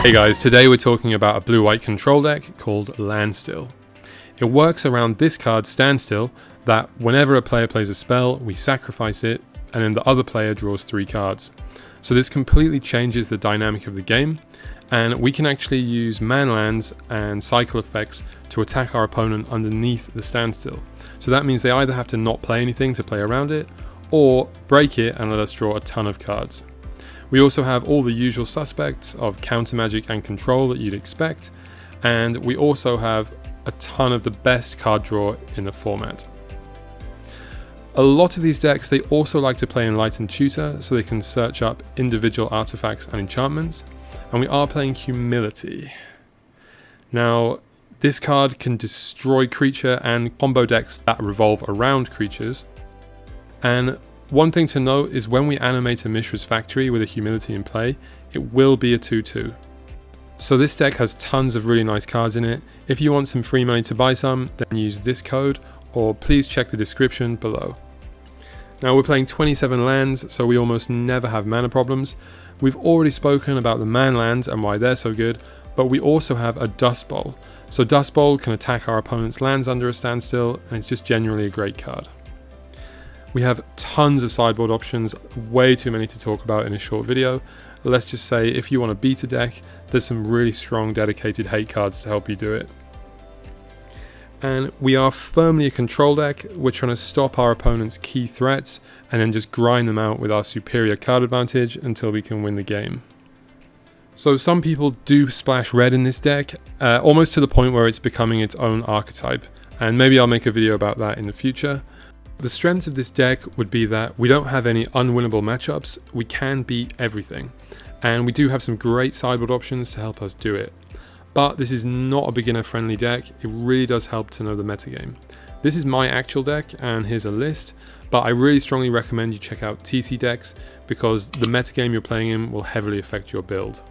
Hey guys, today we're talking about a blue-white control deck called LANDSTILL. It works around this card standstill, that whenever a player plays a spell, we sacrifice it, and then the other player draws 3 cards. So this completely changes the dynamic of the game, and we can actually use manlands and cycle effects to attack our opponent underneath the standstill. So that means they either have to not play anything to play around it, or break it and let us draw a ton of cards. We also have all the usual suspects of counter magic and control that you'd expect, and we also have a ton of the best card draw in the format. A lot of these decks, they also like to play Enlightened Tutor so they can search up individual artifacts and enchantments, and we are playing Humility. Now, this card can destroy creature and combo decks that revolve around creatures, and one thing to note is when we animate a Mishra's Factory with a Humility in play, it will be a 2/2. So this deck has tons of really nice cards in it. If you want some free money to buy some, then use this code, or please check the description below. Now we're playing 27 lands, so we almost never have mana problems. We've already spoken about the manlands and why they're so good, but we also have a Dust Bowl. So Dust Bowl can attack our opponent's lands under a standstill, and it's just generally a great card. We have tons of sideboard options, way too many to talk about in a short video. Let's just say if you want to beat a deck, there's some really strong dedicated hate cards to help you do it. And we are firmly a control deck. We're trying to stop our opponent's key threats and then just grind them out with our superior card advantage until we can win the game. So some people do splash red in this deck, almost to the point where it's becoming its own archetype, and maybe I'll make a video about that in the future. The strengths of this deck would be that we don't have any unwinnable matchups, we can beat everything, and we do have some great sideboard options to help us do it. But this is not a beginner friendly deck, it really does help to know the metagame. This is my actual deck, and here's a list, but I really strongly recommend you check out TC decks because the metagame you're playing in will heavily affect your build.